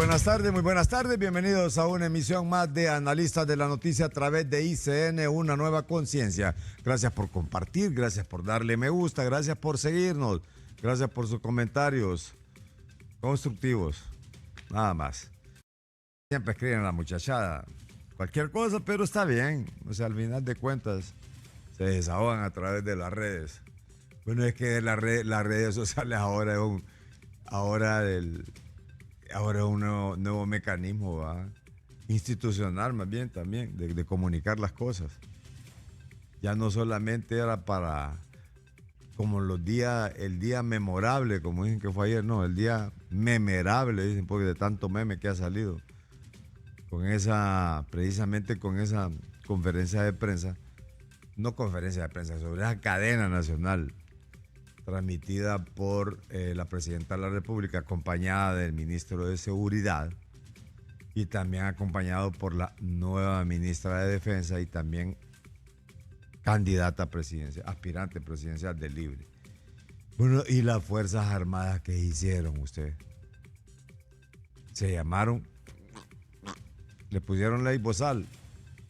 Buenas tardes, muy buenas tardes. Bienvenidos a una emisión más de Analistas de la Noticia a través de ICN, una nueva conciencia. Gracias por compartir, gracias por darle me gusta, gracias por seguirnos, gracias por sus comentarios constructivos. Nada más. Siempre escriben la muchachada, cualquier cosa, pero está bien. O sea, al final de cuentas, se desahogan a través de las redes. Bueno, es que las redes sociales ahora es un nuevo mecanismo, ¿va? Institucional más bien también, de comunicar las cosas. Ya no solamente era para, como el día memorable, como dicen que fue ayer, no, el día memerable, dicen, porque de tanto meme que ha salido. Precisamente con esa conferencia de prensa, no conferencia de prensa, sobre esa cadena nacional transmitida por la Presidenta de la República, acompañada del Ministro de Seguridad y también acompañado por la nueva Ministra de Defensa y también candidata presidencial, aspirante presidencial del Libre. Bueno, y las Fuerzas Armadas, ¿qué hicieron ustedes? Se llamaron, le pusieron ley bozal,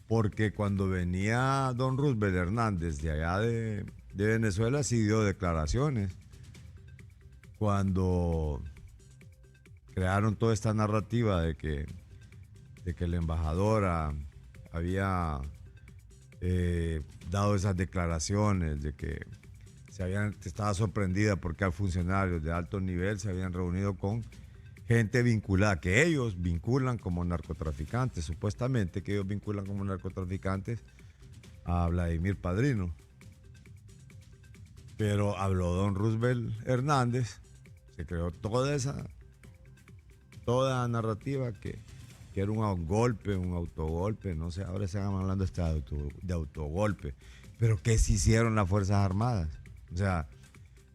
porque cuando venía don Roosevelt Hernández de allá de Venezuela sí dio declaraciones. Cuando crearon toda esta narrativa de que la embajadora había dado esas declaraciones, de que estaba sorprendida porque a funcionarios de alto nivel se habían reunido con gente vinculada, que ellos vinculan como narcotraficantes, supuestamente que ellos vinculan como narcotraficantes a Vladimir Padrino. Pero habló don Roosevelt Hernández, se creó toda narrativa que era un golpe, un autogolpe, no sé, ahora están hablando de autogolpe. Pero ¿qué se hicieron las Fuerzas Armadas? O sea,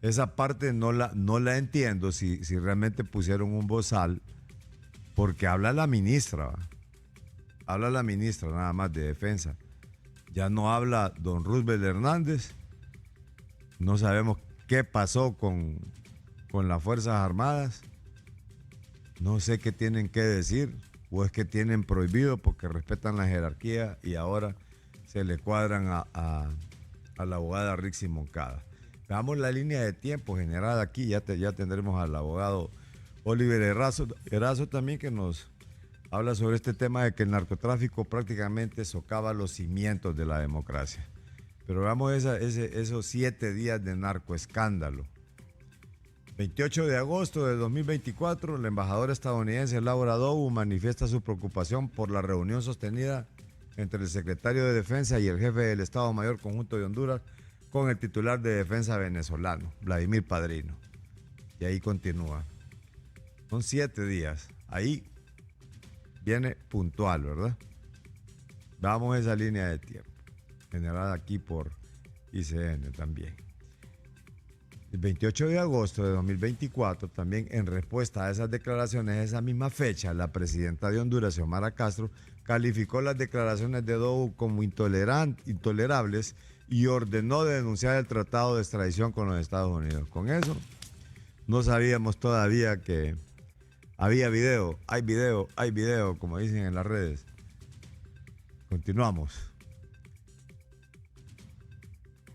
esa parte no la entiendo si realmente pusieron un bozal, porque habla la ministra, ¿va? Habla la ministra nada más de defensa. Ya no habla don Roosevelt Hernández. No sabemos qué pasó con las Fuerzas Armadas. No sé qué tienen que decir, o es que tienen prohibido porque respetan la jerarquía y ahora se le cuadran a la abogada Rixi Moncada. Veamos la línea de tiempo generada aquí. Ya tendremos al abogado Oliver Erazo también, que nos habla sobre este tema de que el narcotráfico prácticamente socava los cimientos de la democracia. Pero veamos esos 7 días de narcoescándalo. 28 de agosto de 2024, la embajadora estadounidense Laura Dobu manifiesta su preocupación por la reunión sostenida entre el secretario de Defensa y el jefe del Estado Mayor Conjunto de Honduras con el titular de Defensa venezolano, Vladimir Padrino. Y ahí continúa. Son 7 días. Ahí viene puntual, ¿verdad? Vamos a esa línea de tiempo, generada aquí por ICN también. El 28 de agosto de 2024, también en respuesta a esas declaraciones, esa misma fecha, la presidenta de Honduras, Xiomara Castro, calificó las declaraciones de Dobu como intolerables y ordenó de denunciar el tratado de extradición con los Estados Unidos. Con eso, no sabíamos todavía que había video, hay video, como dicen en las redes. Continuamos.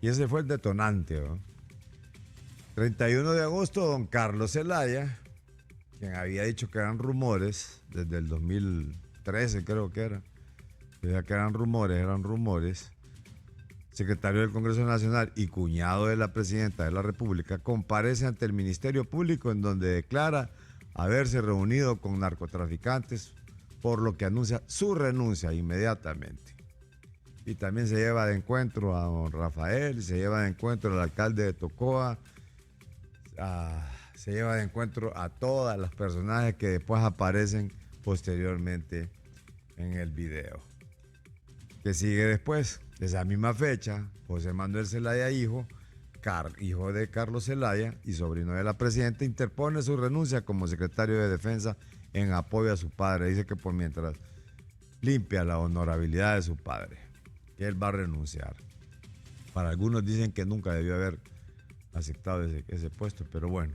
Y ese fue el detonante, ¿no? 31 de agosto, don Carlos Zelaya, quien había dicho que eran rumores, desde el 2013 creo que era, decía que eran rumores, secretario del Congreso Nacional y cuñado de la Presidenta de la República, comparece ante el Ministerio Público en donde declara haberse reunido con narcotraficantes, por lo que anuncia su renuncia inmediatamente. Y también se lleva de encuentro a don Rafael, se lleva de encuentro al alcalde de Tocoa, se lleva de encuentro a todas las personajes que después aparecen posteriormente en el video. ¿Qué sigue después? Esa misma fecha, José Manuel Zelaya, hijo de Carlos Zelaya y sobrino de la presidenta, interpone su renuncia como secretario de Defensa en apoyo a su padre. Dice que por mientras limpia la honorabilidad de su padre, que él va a renunciar. Para algunos dicen que nunca debió haber aceptado ese puesto, pero bueno.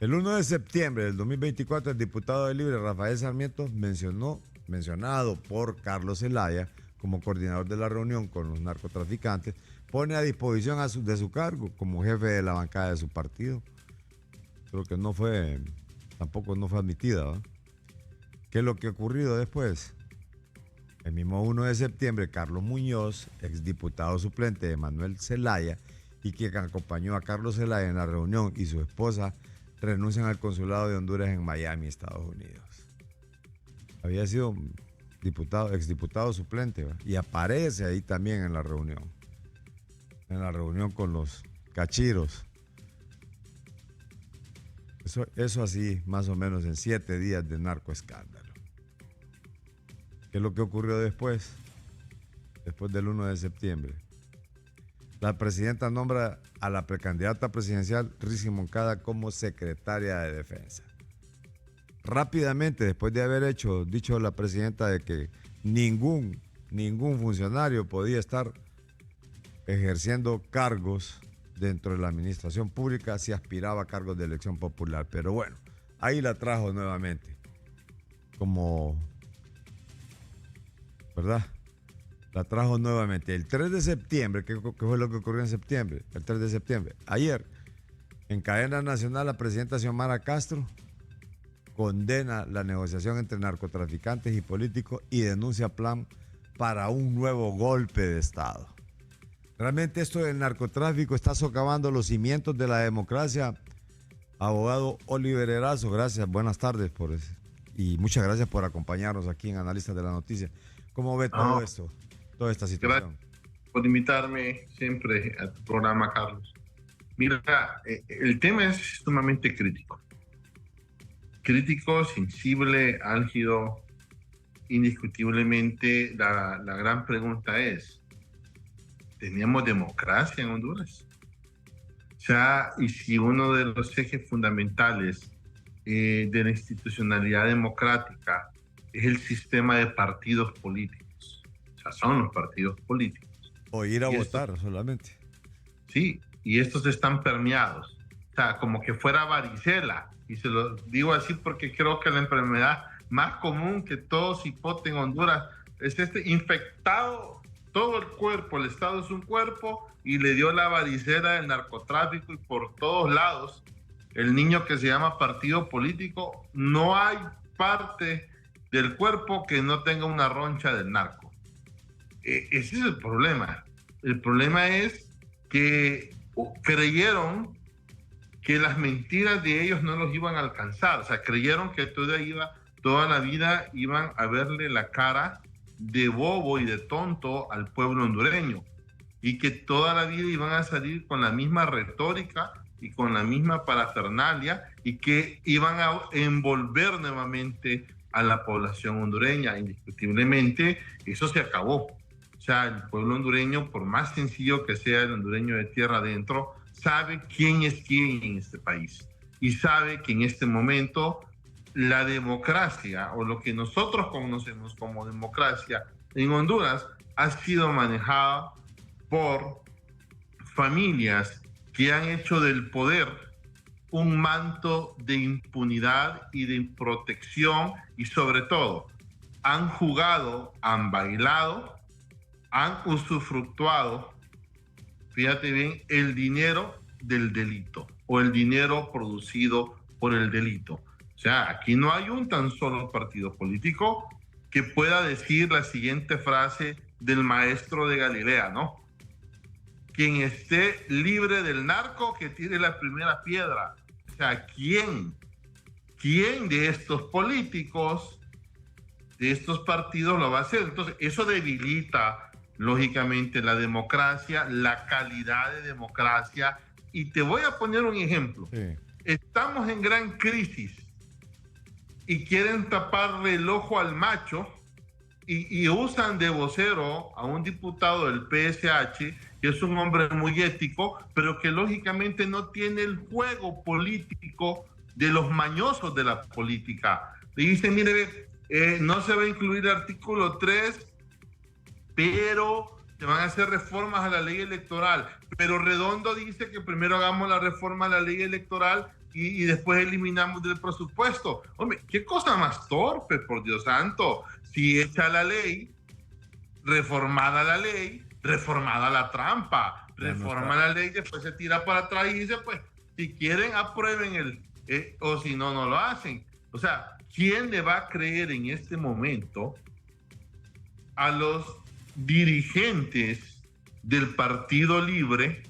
El 1 de septiembre del 2024, el diputado de Libre, Rafael Sarmiento, mencionado por Carlos Zelaya como coordinador de la reunión con los narcotraficantes, pone a disposición de su cargo como jefe de la bancada de su partido. Creo que tampoco no fue admitida, ¿va? ¿Qué es lo que ha ocurrido después? El mismo 1 de septiembre, Carlos Muñoz, exdiputado suplente de Manuel Zelaya, y quien acompañó a Carlos Zelaya en la reunión, y su esposa renuncian al consulado de Honduras en Miami, Estados Unidos. Había sido exdiputado suplente, ¿va? Y aparece ahí también en la reunión con los cachiros. Eso así, más o menos en 7 días de narcoescándalo. ¿Qué es lo que ocurrió después? Después del 1 de septiembre. La presidenta nombra a la precandidata presidencial Rizzi Moncada como secretaria de Defensa. Rápidamente, después de haber dicho la presidenta de que ningún funcionario podía estar ejerciendo cargos dentro de la administración pública si aspiraba a cargos de elección popular. Pero bueno, ahí la trajo nuevamente. ¿Verdad? La trajo nuevamente. El 3 de septiembre, ¿qué fue lo que ocurrió en septiembre? El 3 de septiembre. Ayer, en cadena nacional, la presidenta Xiomara Castro condena la negociación entre narcotraficantes y políticos y denuncia plan para un nuevo golpe de Estado. Realmente esto del narcotráfico está socavando los cimientos de la democracia. Abogado Oliver Erazo, gracias, buenas tardes y muchas gracias por acompañarnos aquí en Analistas de la Noticia. ¿Cómo ve todo esto, toda esta situación? Gracias por invitarme siempre a tu programa, Carlos. Mira, el tema es sumamente crítico. Crítico, sensible, álgido. Indiscutiblemente, la gran pregunta es, ¿teníamos democracia en Honduras? O sea, y si uno de los ejes fundamentales de la institucionalidad democrática es el sistema de partidos políticos, o sea, son los partidos políticos. O ir a votar solamente. Sí, y estos están permeados. O sea, como que fuera varicela. Y se lo digo así porque creo que la enfermedad más común que todos hipoten en Honduras es infectado todo el cuerpo. El Estado es un cuerpo y le dio la varicela del narcotráfico y por todos lados el niño que se llama partido político, no hay parte del cuerpo que no tenga una roncha del narco. Ese es el problema. El problema es que creyeron que las mentiras de ellos no los iban a alcanzar. O sea, creyeron que toda la vida iban a verle la cara de bobo y de tonto al pueblo hondureño y que toda la vida iban a salir con la misma retórica y con la misma parafernalia y que iban a envolver nuevamente a la población hondureña. Indiscutiblemente, eso se acabó. O sea, el pueblo hondureño, por más sencillo que sea el hondureño de tierra adentro, sabe quién es quién en este país y sabe que en este momento la democracia o lo que nosotros conocemos como democracia en Honduras ha sido manejada por familias que han hecho del poder un manto de impunidad y de protección y sobre todo han jugado, han bailado, han usufructuado, fíjate bien, el dinero del delito o el dinero producido por el delito. O sea, aquí no hay un tan solo partido político que pueda decir la siguiente frase del maestro de Galilea, ¿no? Quien esté libre del narco, que tire la primera piedra. O sea, ¿quién de estos políticos, de estos partidos lo va a hacer? Entonces, eso debilita lógicamente la democracia, la calidad de democracia. Y te voy a poner un ejemplo. Sí. Estamos en gran crisis y quieren taparle el ojo al macho y usan de vocero a un diputado del PSH, que es un hombre muy ético, pero que lógicamente no tiene el juego político de los mañosos de la política. Le dicen, mire, no se va a incluir el artículo 3, pero se van a hacer reformas a la ley electoral. Pero Redondo dice que primero hagamos la reforma a la ley electoral y después eliminamos del presupuesto. Hombre, qué cosa más torpe, por Dios santo. Si echa la ley, reformada la trampa, reforma la ley, después se tira para atrás y dice, pues, si quieren aprueben o si no, no lo hacen. O sea, ¿quién le va a creer en este momento a los dirigentes del Partido Libre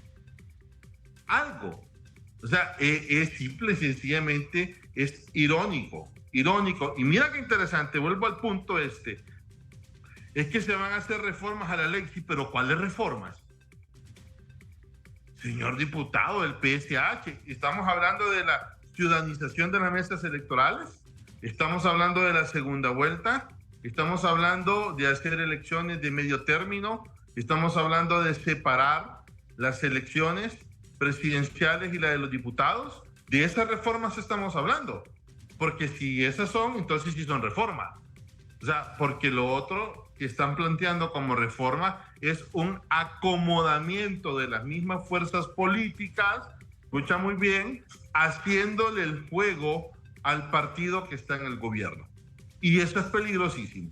algo? O sea, es simple, sencillamente, es irónico. Y mira qué interesante, vuelvo al punto es que se van a hacer reformas a la ley, sí, pero ¿cuáles reformas? Señor diputado del PSH, estamos hablando de la ciudadanización de las mesas electorales, estamos hablando de la segunda vuelta, estamos hablando de hacer elecciones de medio término, estamos hablando de separar las elecciones presidenciales y la de los diputados. De esas reformas estamos hablando, porque si esas son, entonces sí son reformas. O sea, porque lo otro que están planteando como reforma es un acomodamiento de las mismas fuerzas políticas, escucha muy bien, haciéndole el juego al partido que está en el gobierno. Y eso es peligrosísimo.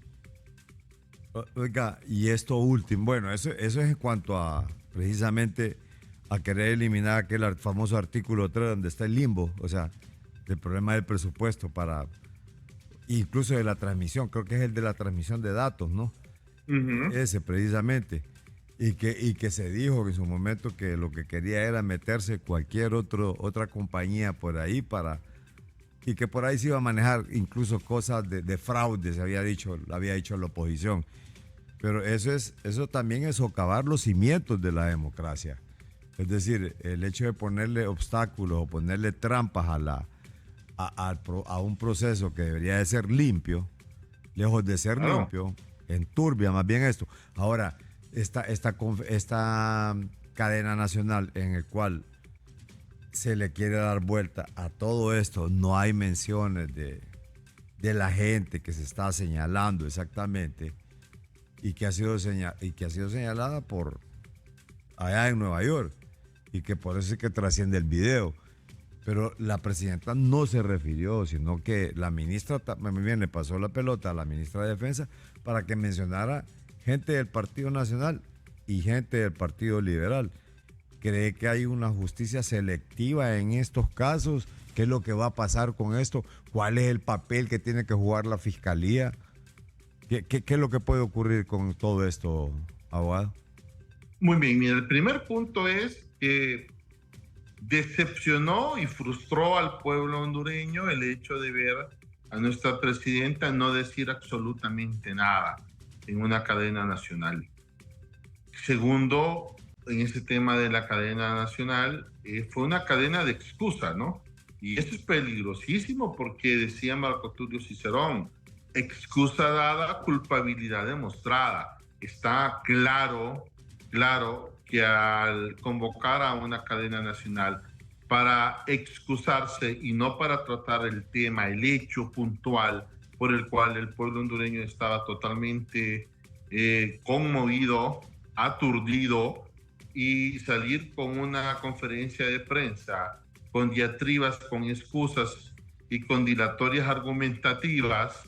Oiga, y esto último, bueno, eso es en cuanto a precisamente a querer eliminar aquel famoso artículo 3 donde está el limbo, o sea, del problema del presupuesto para, incluso de la transmisión, creo que es el de la transmisión de datos, ¿no? Ese precisamente, y que se dijo en su momento que lo que quería era meterse cualquier otra compañía por ahí y que por ahí se iba a manejar incluso cosas de fraude, había dicho la oposición. Pero eso también es socavar los cimientos de la democracia. Es decir, el hecho de ponerle obstáculos o ponerle trampas a un proceso que debería de ser limpio, lejos de ser limpio, enturbia más bien esto. Ahora, esta cadena nacional en el cual se le quiere dar vuelta a todo esto, no hay menciones de la gente que se está señalando exactamente y que ha sido señalada por allá en Nueva York y que por eso es que trasciende el video. Pero la presidenta no se refirió, sino que la ministra también le pasó la pelota a la ministra de Defensa para que mencionara gente del Partido Nacional y gente del Partido Liberal. ¿Cree que hay una justicia selectiva en estos casos? ¿Qué es lo que va a pasar con esto? ¿Cuál es el papel que tiene que jugar la Fiscalía? ¿Qué es lo que puede ocurrir con todo esto, abogado? Muy bien, mira, el primer punto es que decepcionó y frustró al pueblo hondureño el hecho de ver a nuestra presidenta no decir absolutamente nada en una cadena nacional. Segundo, en ese tema de la cadena nacional, fue una cadena de excusa, ¿no? Y eso es peligrosísimo porque decía Marco Tulio Cicerón, excusa dada, culpabilidad demostrada. Está claro que al convocar a una cadena nacional para excusarse y no para tratar el tema, el hecho puntual por el cual el pueblo hondureño estaba totalmente conmovido, aturdido, y salir con una conferencia de prensa con diatribas, con excusas y con dilatorias argumentativas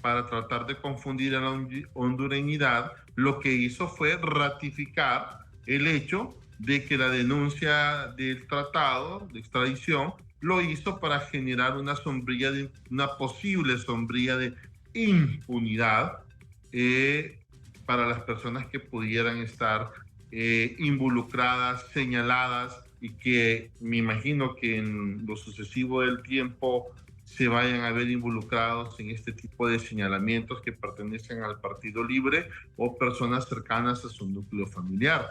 para tratar de confundir a la hondureñidad, lo que hizo fue ratificar el hecho de que la denuncia del tratado de extradición lo hizo para generar una posible sombrilla de impunidad para las personas que pudieran estar involucradas, señaladas, y que me imagino que en lo sucesivo del tiempo se vayan a ver involucrados en este tipo de señalamientos que pertenecen al Partido Libre o personas cercanas a su núcleo familiar.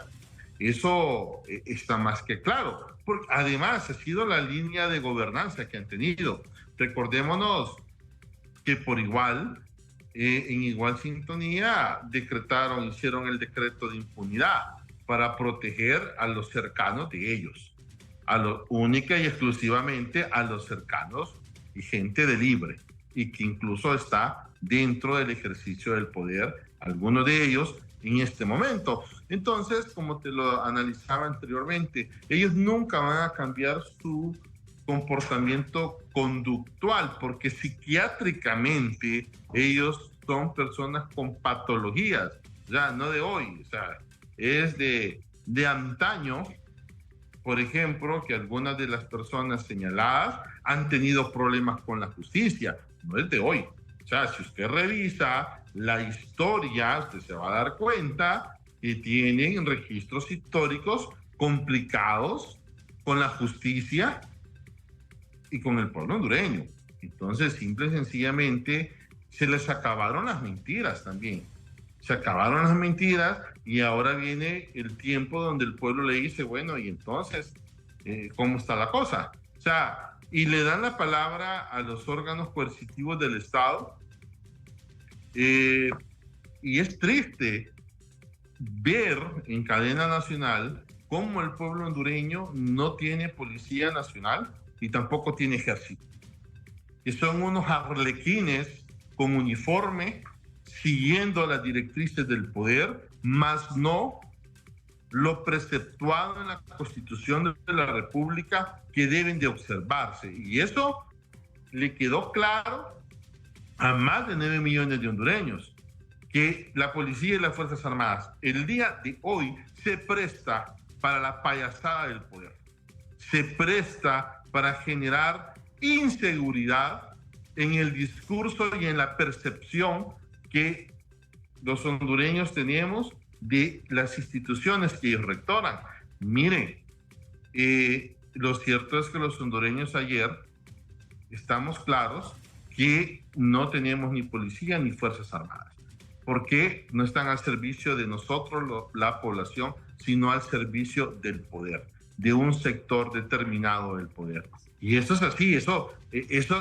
Eso está más que claro, porque además ha sido la línea de gobernanza que han tenido. Recordémonos que por igual, en igual sintonía, hicieron el decreto de impunidad para proteger a los cercanos de ellos, única y exclusivamente a los cercanos y gente de Libre, y que incluso está dentro del ejercicio del poder, algunos de ellos en este momento. Entonces, como te lo analizaba anteriormente, ellos nunca van a cambiar su comportamiento conductual, porque psiquiátricamente ellos son personas con patologías, ya no de hoy, o sea, es de antaño. Por ejemplo, que algunas de las personas señaladas han tenido problemas con la justicia, no es de hoy. O sea, si usted revisa la historia, usted se va a dar cuenta que tienen registros históricos complicados con la justicia y con el pueblo hondureño. Entonces, simple y sencillamente, se les acabaron las mentiras también. Se acabaron las mentiras y ahora viene el tiempo donde el pueblo le dice, bueno, y entonces, ¿cómo está la cosa? O sea, y le dan la palabra a los órganos coercitivos del Estado. Y es triste ver en cadena nacional cómo el pueblo hondureño no tiene policía nacional y tampoco tiene ejército. Que son unos arlequines con uniforme, siguiendo las directrices del poder, más no lo preceptuado en la Constitución de la República que deben de observarse. Y eso le quedó claro a más de 9 millones de hondureños, que la policía y las Fuerzas Armadas el día de hoy se presta para la payasada del poder, se presta para generar inseguridad en el discurso y en la percepción que los hondureños tenemos de las instituciones que ellos rectoran. Miren, lo cierto es que los hondureños ayer estamos claros que no tenemos ni policía ni Fuerzas Armadas, porque no están al servicio de nosotros, la población, sino al servicio del poder, de un sector determinado del poder. Y eso es así, eso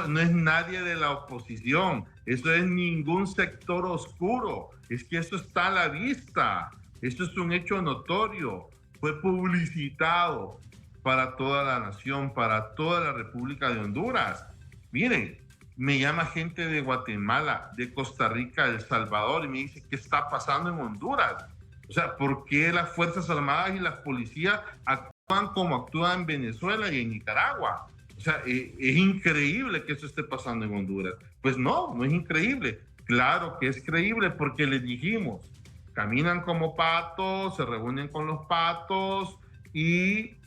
no es nadie de la oposición, eso es ningún sector oscuro, es que eso está a la vista, esto es un hecho notorio, fue publicitado para toda la nación, para toda la República de Honduras. Miren, me llama gente de Guatemala, de Costa Rica, de El Salvador, y me dice, ¿qué está pasando en Honduras? O sea, ¿por qué las Fuerzas Armadas y las policías actúan como actúan en Venezuela y en Nicaragua? O sea, es increíble que eso esté pasando en Honduras. Pues no, no es increíble. Claro que es creíble porque les dijimos, caminan como patos, se reúnen con los patos y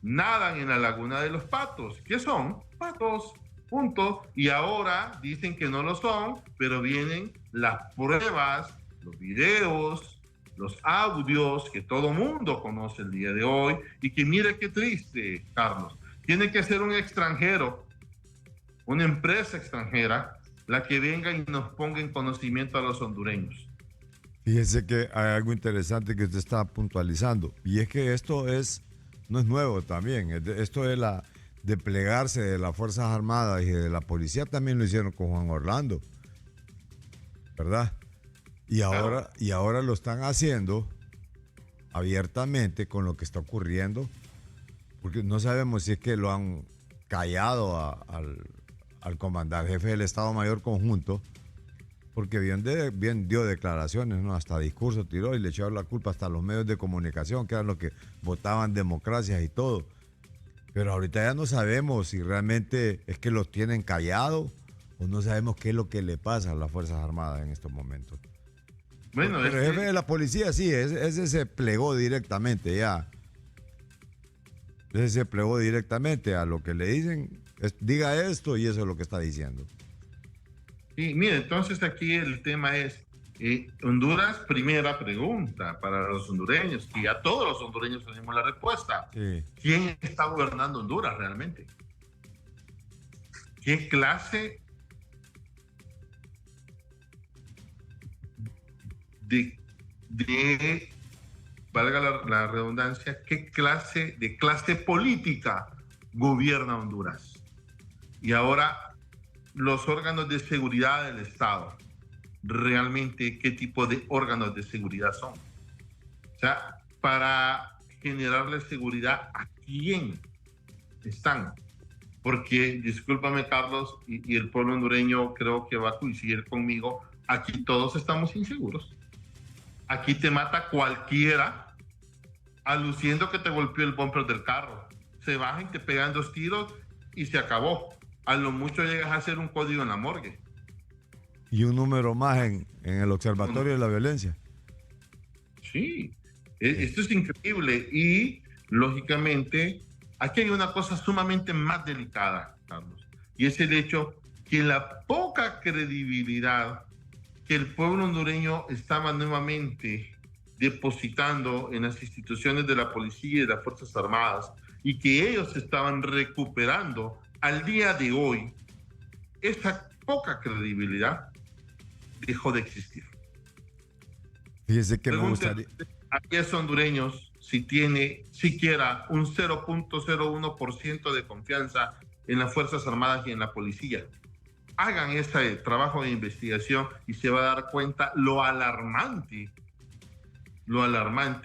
nadan en la laguna de los patos. ¿Qué son? Patos. Punto. Y ahora dicen que no lo son, pero vienen las pruebas, los videos, los audios que todo mundo conoce el día de hoy y que mire qué triste, Carlos. Tiene que ser un extranjero, una empresa extranjera, la que venga y nos ponga en conocimiento a los hondureños. Fíjese que hay algo interesante que usted está puntualizando, y es que esto no es nuevo también. Esto es de plegarse de las Fuerzas Armadas y de la policía, también lo hicieron con Juan Orlando, ¿verdad? Y ahora lo están haciendo abiertamente con lo que está ocurriendo, porque no sabemos si es que lo han callado al comandante jefe del Estado Mayor Conjunto, porque bien dio declaraciones, ¿no? Hasta discurso tiró y le echó la culpa hasta a los medios de comunicación, que eran los que votaban democracias y todo. Pero ahorita ya no sabemos si realmente es que los tienen callados o no sabemos qué es lo que le pasa a las Fuerzas Armadas en estos momentos. Bueno, pero el jefe de la policía sí, ese se plegó directamente ya. Ese se plegó directamente a lo que le dicen, diga esto y eso es lo que está diciendo. Sí, mire, entonces aquí el tema es, Honduras, primera pregunta para los hondureños, y a todos los hondureños tenemos la respuesta. Sí. ¿Quién está gobernando Honduras realmente? ¿Qué clase valga la redundancia, qué clase de clase política gobierna Honduras? Y ahora los órganos de seguridad del Estado, realmente qué tipo de órganos de seguridad son. O sea, para generarle seguridad, ¿a quién están? Porque, discúlpame Carlos, y el pueblo hondureño creo que va a coincidir conmigo, aquí todos estamos inseguros. Aquí te mata cualquiera, aluciendo que te golpeó el bumper del carro. Se bajan y te pegan 2 tiros y se acabó. A lo mucho llegas a hacer un código en la morgue. Y un número más en el Observatorio de la Violencia. Sí, esto es increíble y lógicamente aquí hay una cosa sumamente más delicada, Carlos, y es el hecho que la poca credibilidad que el pueblo hondureño estaba nuevamente depositando en las instituciones de la policía y de las Fuerzas Armadas y que ellos estaban recuperando al día de hoy, esa poca credibilidad dejó de existir. Fíjese que me gustaría... A 10 hondureños si tiene siquiera un 0.01% de confianza en las Fuerzas Armadas y en la policía. Hagan este trabajo de investigación y se va a dar cuenta lo alarmante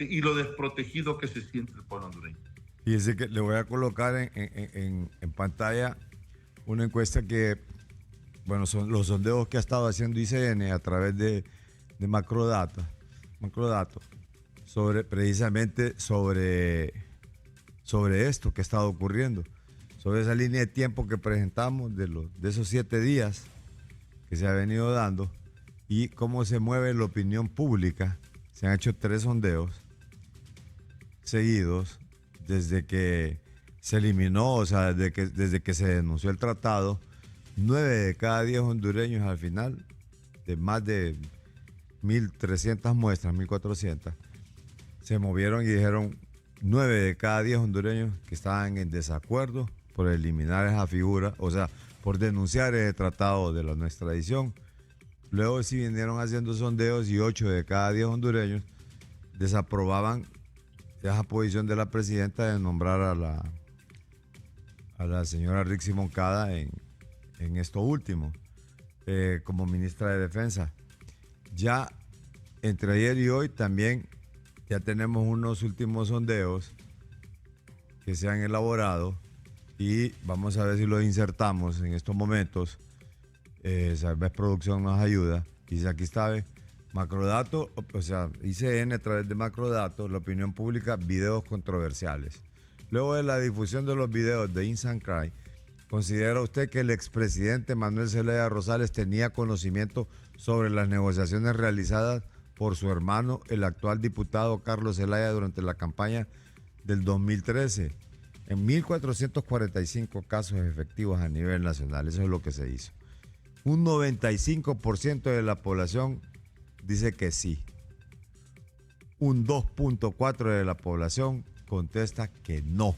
y lo desprotegido que se siente el pueblo hondureño. Fíjese que le voy a colocar en pantalla una encuesta que, bueno, son los sondeos que ha estado haciendo ICN a través de Macrodatos, precisamente sobre esto que ha estado ocurriendo, sobre esa línea de tiempo que presentamos de esos 7 días que se ha venido dando y cómo se mueve la opinión pública. Se han hecho 3 sondeos seguidos desde que se eliminó, o sea, desde que se denunció el tratado. 9 de cada 10 hondureños al final, de más de 1.300 muestras, 1.400, se movieron y dijeron 9 de cada 10 hondureños que estaban en desacuerdo por eliminar esa figura, o sea, por denunciar ese tratado de la no extradición. Luego sí vinieron haciendo sondeos y 8 de cada 10 hondureños desaprobaban esa posición de la presidenta de nombrar a la señora Rixi Moncada en esto último, como ministra de Defensa. Ya entre ayer y hoy también ya tenemos unos últimos sondeos que se han elaborado y vamos a ver si los insertamos en estos momentos. Tal vez producción nos ayuda. Dice aquí está, Macrodato, o sea, ICN a través de Macrodato, la opinión pública, videos controversiales. Luego de la difusión de los videos de Instant Cry, ¿considera usted que el expresidente Manuel Zelaya Rosales tenía conocimiento sobre las negociaciones realizadas por su hermano, el actual diputado Carlos Zelaya, durante la campaña del 2013? En 1.445 casos efectivos a nivel nacional, eso es lo que se hizo. Un 95% de la población dice que sí. Un 2.4% de la población contesta que no.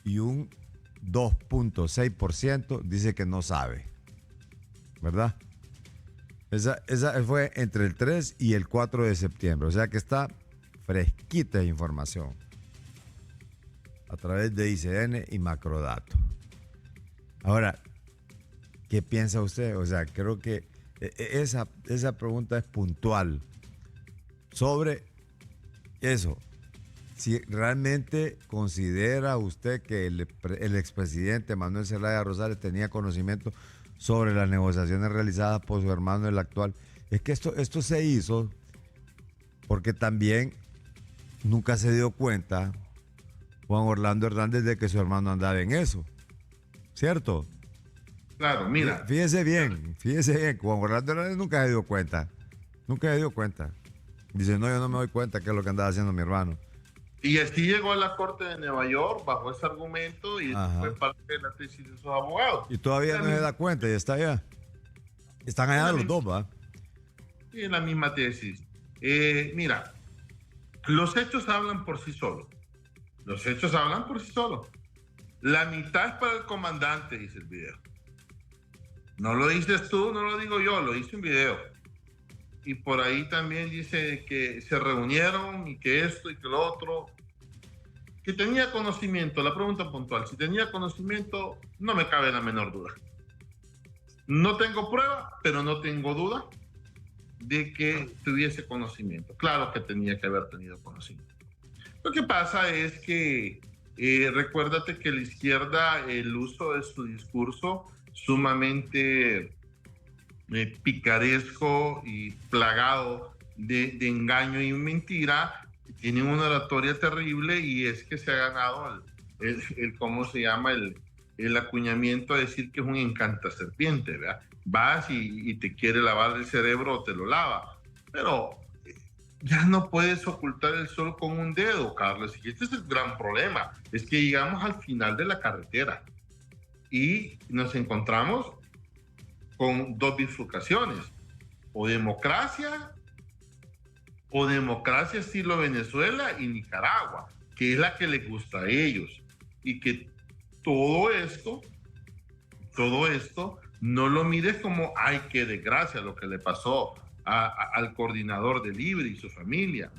Y un 2.6% dice que no sabe. ¿Verdad? Esa fue entre el 3 y el 4 de septiembre. O sea que está fresquita de información a través de ICN y Macrodato. Ahora, ¿qué piensa usted? O sea, creo que esa pregunta es puntual sobre eso. Si realmente considera usted que el expresidente Manuel Zelaya Rosales tenía conocimiento sobre las negociaciones realizadas por su hermano, el actual. Es que esto se hizo porque también nunca se dio cuenta Juan Orlando Hernández de que su hermano andaba en eso. ¿Cierto? Claro, mira. Fíjese bien, Juan Orlando Hernández nunca se dio cuenta. Dice, no, yo no me doy cuenta qué es lo que andaba haciendo mi hermano. Y así llegó a la Corte de Nueva York bajo ese argumento y fue parte de la tesis de sus abogados. Y todavía no se da cuenta y está allá. Están allá los dos, ¿va? Sí, en la misma tesis. Mira, los hechos hablan por sí solos. La mitad es para el comandante, dice el video. No lo dices tú, no lo digo yo, lo dice un video. Y por ahí también dice que se reunieron y que esto y que lo otro. Que tenía conocimiento, la pregunta puntual, si tenía conocimiento, no me cabe la menor duda. No tengo prueba, pero no tengo duda de que tuviese conocimiento. Claro que tenía que haber tenido conocimiento. Lo que pasa es que recuérdate que la izquierda, el uso de su discurso sumamente picaresco y plagado de engaño y mentira, tiene una oratoria terrible y es que se ha ganado ¿cómo se llama? el acuñamiento a decir que es un encantaserpiente, ¿verdad? Vas y te quiere lavar el cerebro o te lo lava, pero ya no puedes ocultar el sol con un dedo, Carlos, y este es el gran problema, es que llegamos al final de la carretera y nos encontramos con dos bifurcaciones, o democracia estilo Venezuela y Nicaragua, que es la que les gusta a ellos, y que todo esto no lo mires como, ay, qué desgracia lo que le pasó al coordinador de Libre y su familia.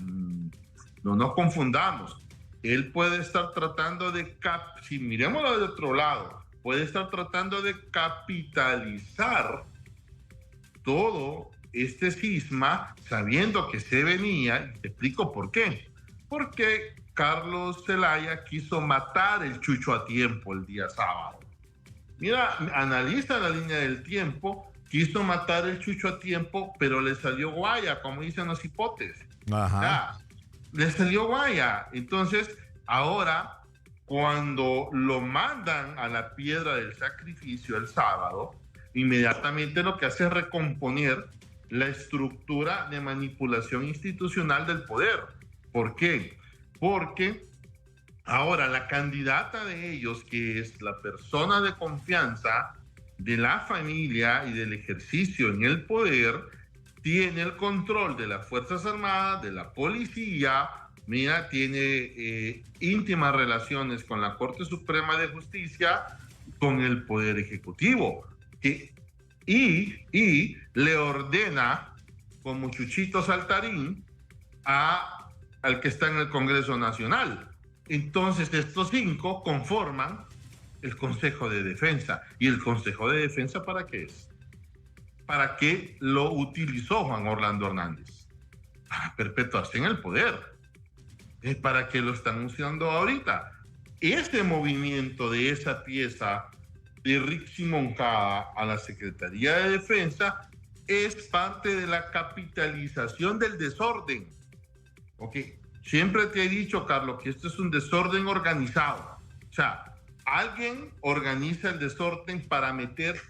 No nos confundamos. Él puede estar tratando de, si miremoslo de otro lado, puede estar tratando de capitalizar todo este cisma sabiendo que se venía, y te explico por qué. Porque Carlos Zelaya quiso matar el Chucho a tiempo el día sábado. Mira, analiza la línea del tiempo, quiso matar el Chucho a tiempo, pero le salió guaya, como dicen los hipotes. Ajá. Ya, le salió guaya. Entonces, ahora, cuando lo mandan a la piedra del sacrificio el sábado, inmediatamente lo que hace es recomponer la estructura de manipulación institucional del poder. ¿Por qué? Porque ahora la candidata de ellos, que es la persona de confianza de la familia y del ejercicio en el poder, tiene el control de las Fuerzas Armadas, de la policía, mira, tiene íntimas relaciones con la Corte Suprema de Justicia, con el Poder Ejecutivo, y le ordena, como Chuchito Saltarín, al que está en el Congreso Nacional. Entonces, estos 5 conforman el Consejo de Defensa. ¿Y el Consejo de Defensa para qué es? ¿Para qué lo utilizó Juan Orlando Hernández? Para perpetuarse en el poder. ¿Es para qué lo están usando ahorita? Este movimiento de esa pieza de Rick Moncada a la Secretaría de Defensa es parte de la capitalización del desorden. ¿Ok? Siempre te he dicho, Carlos, que esto es un desorden organizado. O sea, alguien organiza el desorden para meter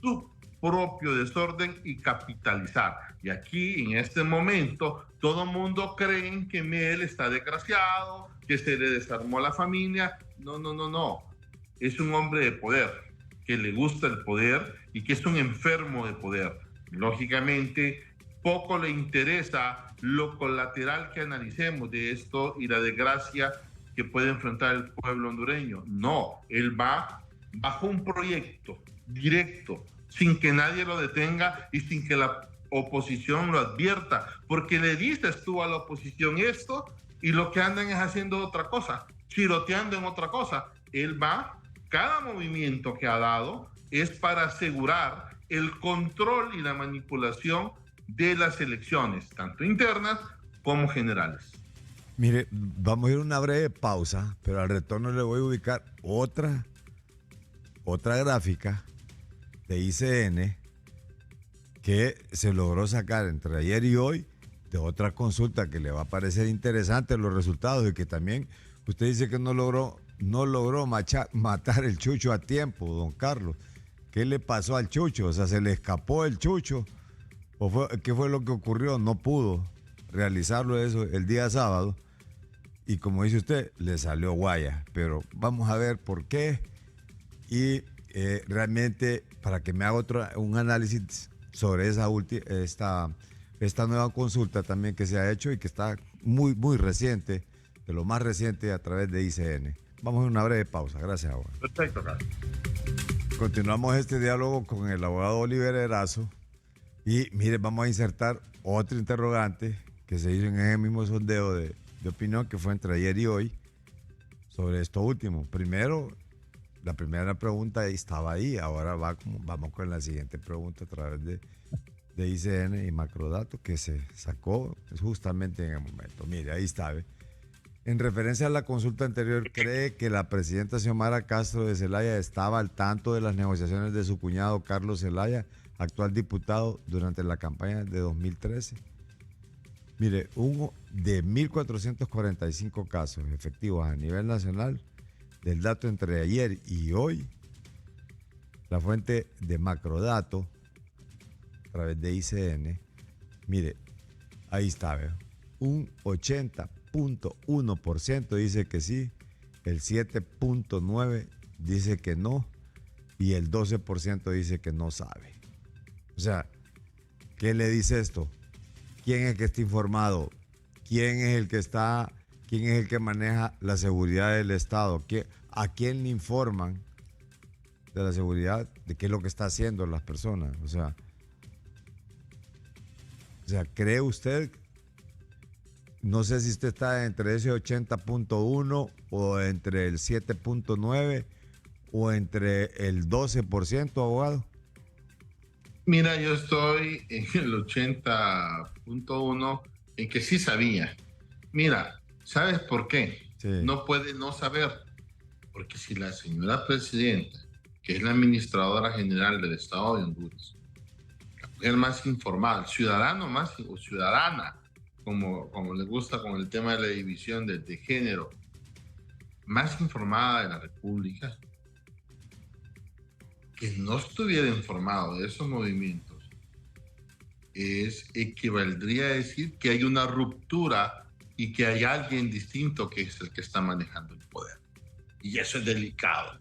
su propio desorden y capitalizar. Y aquí, en este momento, todo el mundo cree que Mel está desgraciado, que se le desarmó la familia. No. Es un hombre de poder, que le gusta el poder y que es un enfermo de poder. Lógicamente, poco le interesa lo colateral que analicemos de esto y la desgracia que puede enfrentar el pueblo hondureño. No, él va bajo un proyecto directo, sin que nadie lo detenga y sin que la oposición lo advierta, porque le dices tú a la oposición esto y lo que andan es haciendo otra cosa, chiroteando en otra cosa. Él va, cada movimiento que ha dado es para asegurar el control y la manipulación de las elecciones, tanto internas como generales. Mire, vamos a ir a una breve pausa, pero al retorno le voy a ubicar otra gráfica de ICN que se logró sacar entre ayer y hoy de otra consulta que le va a parecer interesante los resultados y que también usted dice que no logró matar el Chucho a tiempo, don Carlos. ¿Qué le pasó al Chucho? O sea, ¿se le escapó el Chucho? ¿Qué fue lo que ocurrió? No pudo realizarlo eso el día sábado y como dice usted, le salió guaya. Pero vamos a ver por qué y realmente para que me haga un análisis sobre esta nueva consulta también que se ha hecho y que está muy, muy reciente, de lo más reciente a través de ICN. Vamos a una breve pausa. Gracias, abogado. Perfecto, Carlos. Continuamos este diálogo con el abogado Oliver Erazo. Y mire, vamos a insertar otro interrogante que se hizo en ese mismo sondeo de opinión que fue entre ayer y hoy sobre esto último. Primero, la primera pregunta estaba ahí, ahora vamos con la siguiente pregunta a través de ICN y Macrodatos que se sacó justamente en el momento. Mire, ahí está. ¿Ve? En referencia a la consulta anterior, ¿cree que la presidenta Xiomara Castro de Zelaya estaba al tanto de las negociaciones de su cuñado Carlos Zelaya, actual diputado, durante la campaña de 2013? Mire, de 1.445 casos efectivos a nivel nacional, del dato entre ayer y hoy, La fuente de Macrodato, a través de ICN, mire, ahí está, ¿ve? Un 80.1% dice que sí, el 7.9% dice que no y el 12% dice que no sabe. O sea, ¿qué le dice esto? ¿Quién es el que está informado? ¿Quién es el que maneja la seguridad del Estado? ¿A quién le informan de la seguridad, de qué es lo que está haciendo las personas? O sea, ¿cree usted? No sé si usted está entre ese 80.1 o entre el 7.9 o entre el 12%, abogado. Mira, yo estoy en el 80.1 en que sí sabía. Mira, ¿sabes por qué? Sí. No puede no saber. Porque si la señora presidenta, que es la administradora general del Estado de Honduras, la mujer más informada, ciudadano más o ciudadana, como le gusta con el tema de la división de género, más informada de la República, que no estuviera informado de esos movimientos, equivaldría a decir que hay una ruptura y que hay alguien distinto que es el que está manejando el poder. Y eso es delicado,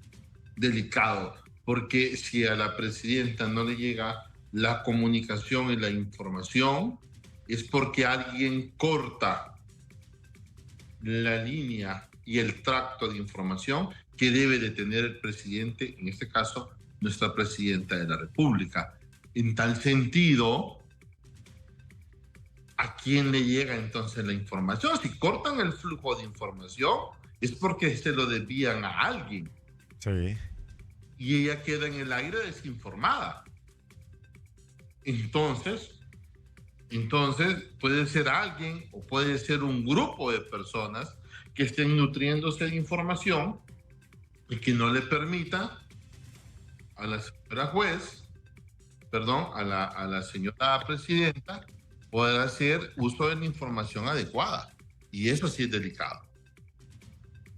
porque si a la presidenta no le llega la comunicación y la información, es porque alguien corta la línea y el tracto de información que debe de tener el presidente, en este caso, nuestra presidenta de la República. En tal sentido, ¿a quién le llega entonces la información? Si cortan el flujo de información, es porque se lo desvían a alguien. Sí. Y ella queda en el aire desinformada. Entonces puede ser alguien o puede ser un grupo de personas que estén nutriéndose de información y que no le permita a la señora juez, a la señora presidenta, poder hacer uso de la información adecuada. Y eso sí es delicado.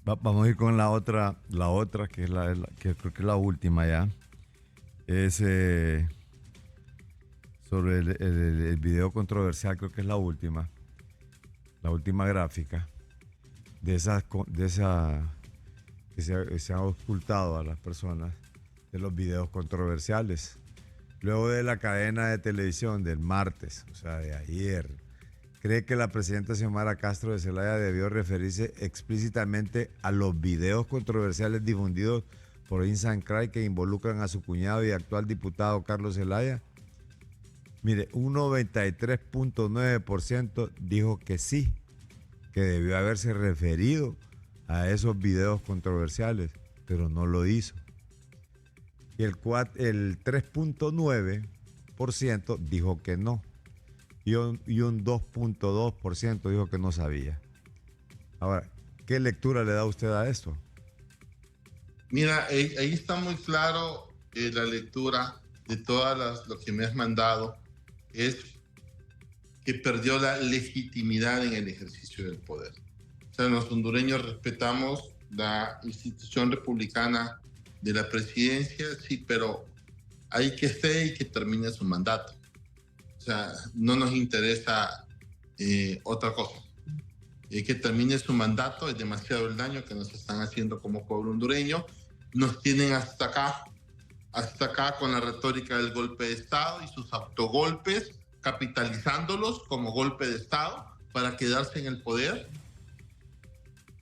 Vamos a ir con la otra que es que creo que es la última ya. Es sobre el video controversial, creo que es la última gráfica de esa que se han ocultado a las personas de los videos controversiales. Luego de la cadena de televisión del martes, o sea, de ayer, cree que la presidenta Xiomara Castro de Zelaya debió referirse explícitamente a los videos controversiales difundidos por Insancray que involucran a su cuñado y actual diputado Carlos Zelaya. Mire, un 93.9% dijo que sí, que debió haberse referido a esos videos controversiales, pero no lo hizo. Y el 3.9% dijo que no. Y un 2.2% dijo que no sabía. Ahora, ¿qué lectura le da usted a esto? Mira, ahí está muy claro la lectura de todas lo que me has mandado. Es que perdió la legitimidad en el ejercicio del poder. O sea, los hondureños respetamos la institución republicana de la presidencia, sí, pero hay que esté y que termine su mandato. O sea, no nos interesa otra cosa. Que termine su mandato, es demasiado el daño que nos están haciendo como pueblo hondureño. Nos tienen hasta acá con la retórica del golpe de Estado y sus autogolpes, capitalizándolos como golpe de Estado para quedarse en el poder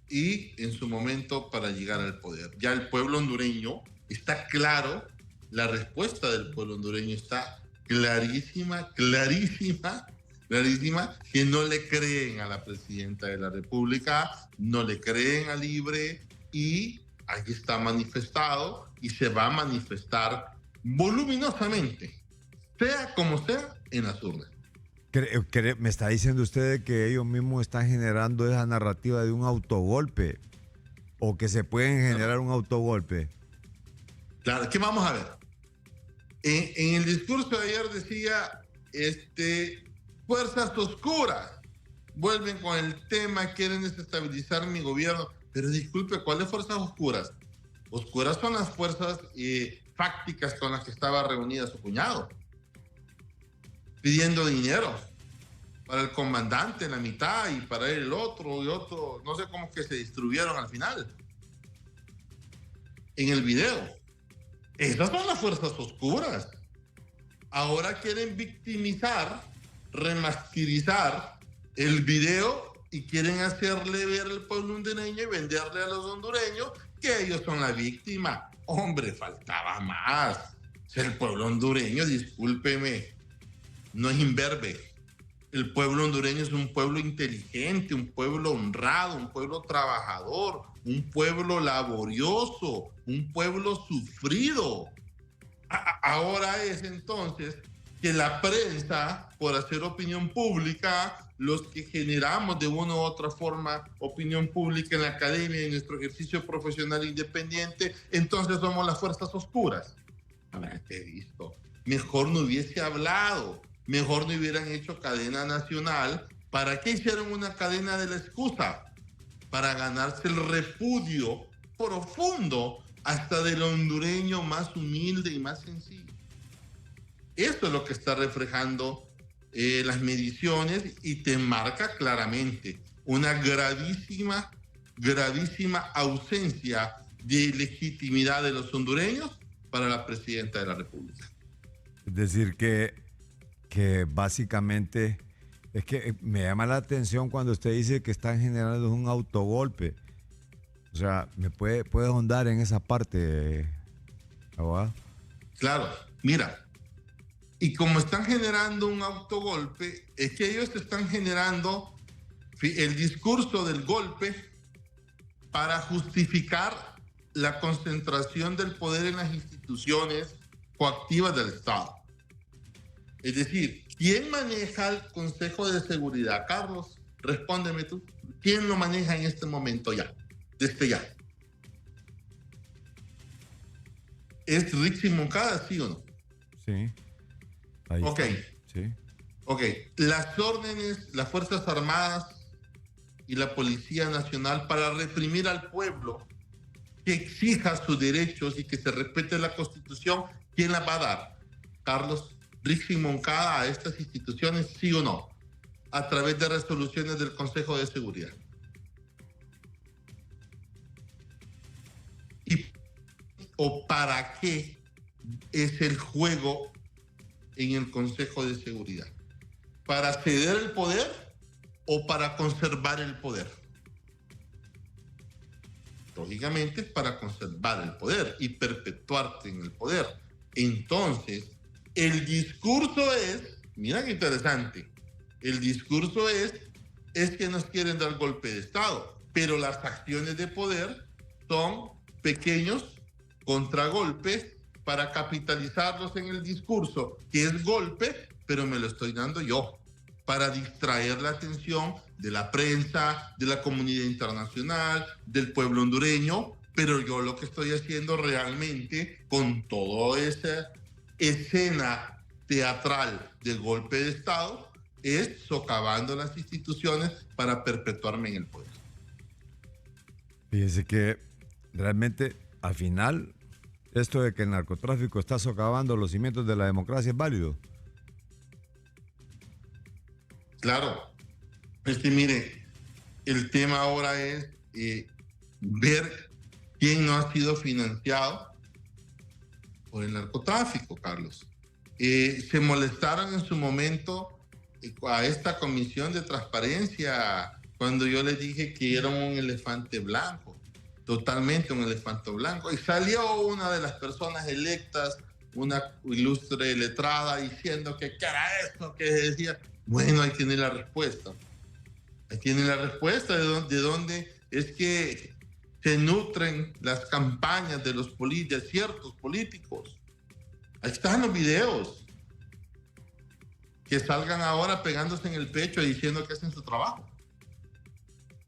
y en su momento para llegar al poder. Ya el pueblo hondureño está claro, la respuesta del pueblo hondureño está clarísima, que no le creen a la presidenta de la República, no le creen a Libre y ahí está manifestado y se va a manifestar voluminosamente, sea como sea, en las urnas. Me está diciendo usted que ellos mismos están generando esa narrativa de un autogolpe o que se pueden generar un autogolpe. Claro, ¿qué vamos a ver? En el discurso de ayer decía, fuerzas oscuras vuelven con el tema, quieren desestabilizar mi gobierno. Pero disculpe, ¿cuáles fuerzas oscuras? Oscuras son las fuerzas fácticas con las que estaba reunida su cuñado, pidiendo dinero para el comandante en la mitad y para él el otro y otro, no sé cómo es que se distribuyeron al final en el video. Esas son las fuerzas oscuras. Ahora quieren victimizar, remasterizar el video y quieren hacerle ver al pueblo hondureño y venderle a los hondureños que ellos son la víctima. Hombre, faltaba más. El pueblo hondureño, discúlpeme, no es imberbe. El pueblo hondureño es un pueblo inteligente, un pueblo honrado, un pueblo trabajador, un pueblo laborioso, un pueblo sufrido. Ahora es entonces que la prensa, por hacer opinión pública, los que generamos de una u otra forma opinión pública en la academia, en nuestro ejercicio profesional independiente, entonces somos las fuerzas oscuras. Habránte visto. Mejor no hubiese hablado, mejor no hubieran hecho cadena nacional. ¿Para qué hicieron una cadena de la excusa? Para ganarse el repudio profundo hasta del hondureño más humilde y más sencillo. Esto es lo que está reflejando las mediciones y te marca claramente una gravísima ausencia de legitimidad de los hondureños para la presidenta de la República. Es decir, que básicamente es que me llama la atención cuando usted dice que están generando un autogolpe. O sea, ¿me puede ahondar en esa parte, abogado? Claro, mira, y como están generando un autogolpe, es que ellos están generando el discurso del golpe para justificar la concentración del poder en las instituciones coactivas del Estado. Es decir, ¿quién maneja el Consejo de Seguridad? Carlos, respóndeme tú. ¿Quién lo maneja en este momento ya? Desde ya. ¿Es Richie Moncada, sí o no? Sí. Ahí ok. Está. Sí. Ok. Las órdenes, las Fuerzas Armadas y la Policía Nacional para reprimir al pueblo que exija sus derechos y que se respete la Constitución, ¿quién las va a dar? Carlos, Richie Moncada a estas instituciones, sí o no, a través de resoluciones del Consejo de Seguridad. ¿O para qué es el juego en el Consejo de Seguridad? ¿Para ceder el poder o para conservar el poder? Lógicamente para conservar el poder y perpetuarte en el poder. Entonces, el discurso es, mira qué interesante, el discurso es que nos quieren dar golpe de Estado, pero las acciones de poder son pequeños contragolpes para capitalizarlos en el discurso, que es golpe, pero me lo estoy dando yo, para distraer la atención de la prensa, de la comunidad internacional, del pueblo hondureño, pero yo lo que estoy haciendo realmente con toda esa escena teatral del golpe de Estado es socavando las instituciones para perpetuarme en el poder. Fíjese que realmente al final esto de que el narcotráfico está socavando los cimientos de la democracia es válido. Claro, es que mire, el tema ahora es ver quién no ha sido financiado por el narcotráfico, Carlos. Se molestaron en su momento a esta comisión de transparencia cuando yo les dije que era un elefante blanco, totalmente un elefante blanco, y salió una de las personas electas, una ilustre letrada, diciendo que qué era esto, que decía. Bueno, ahí tiene la respuesta. Ahí tiene la respuesta de dónde es que se nutren las campañas de de ciertos políticos. Ahí están los videos. Que salgan ahora pegándose en el pecho y diciendo que hacen su trabajo.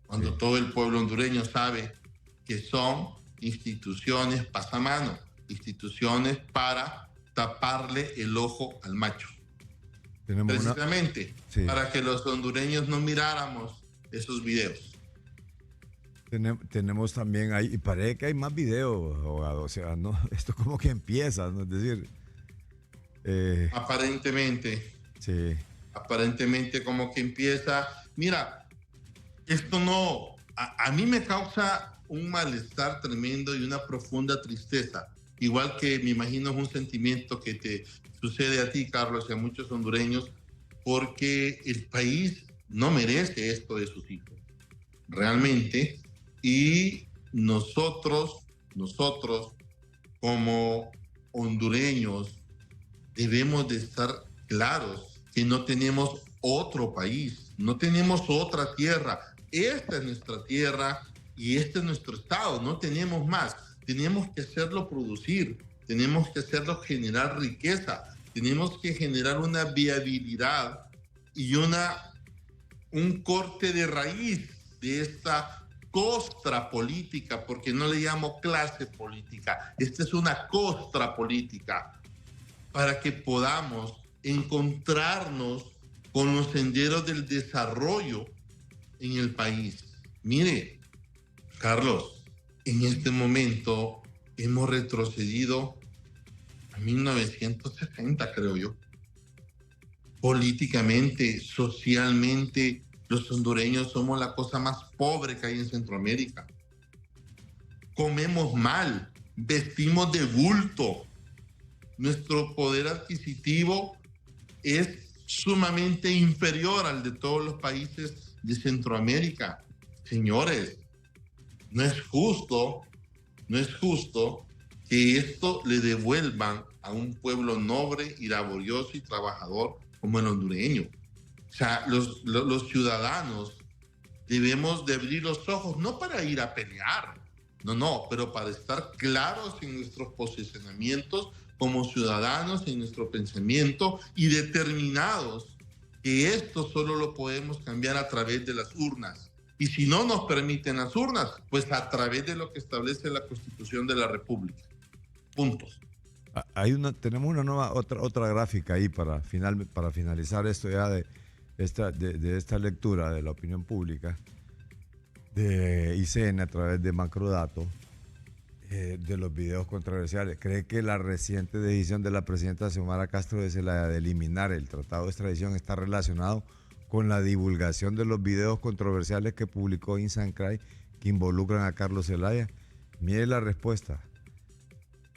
Cuando sí. Todo el pueblo hondureño sabe que son instituciones pasamano, instituciones para taparle el ojo al macho. Precisamente para que los hondureños no miráramos esos videos. Tenemos también ahí, y parece que hay más videos, abogado. O sea, no, esto como que empieza, ¿no? Es decir, Aparentemente, sí, aparentemente como que empieza. Mira, esto no, a mí me causa un malestar tremendo y una profunda tristeza. Igual que me imagino es un sentimiento que te sucede a ti, Carlos, y a muchos hondureños, porque el país no merece esto de sus hijos, realmente. Y nosotros como hondureños debemos de estar claros que no tenemos otro país, no tenemos otra tierra. Esta es nuestra tierra y este es nuestro estado, no tenemos más. Tenemos que hacerlo producir, tenemos que hacerlo generar riqueza, tenemos que generar una viabilidad y un corte de raíz de esta costra política, porque no le llamo clase política, esta es una costra política, para que podamos encontrarnos con los senderos del desarrollo en el país. Mire, Carlos, en este momento hemos retrocedido a 1960, creo yo. Políticamente, socialmente, los hondureños somos la cosa más pobre que hay en Centroamérica. Comemos mal, vestimos de bulto. Nuestro poder adquisitivo es sumamente inferior al de todos los países de Centroamérica. Señores, no es justo que esto le devuelvan a un pueblo noble y laborioso y trabajador como el hondureño. O sea, los ciudadanos debemos de abrir los ojos, no para ir a pelear, no, pero para estar claros en nuestros posicionamientos como ciudadanos, en nuestro pensamiento y determinados que esto solo lo podemos cambiar a través de las urnas. Y si no nos permiten las urnas, pues a través de lo que establece la Constitución de la República. Puntos. Tenemos una nueva, otra gráfica ahí para finalizar esto ya de esta lectura de la opinión pública de ICN a través de Macrodato, de los videos controversiales. ¿Cree que la reciente decisión de la presidenta Xiomara Castro de Zelaya de eliminar el tratado de extradición está relacionado con la divulgación de los videos controversiales que publicó Insancray que involucran a Carlos Zelaya? Mire la respuesta.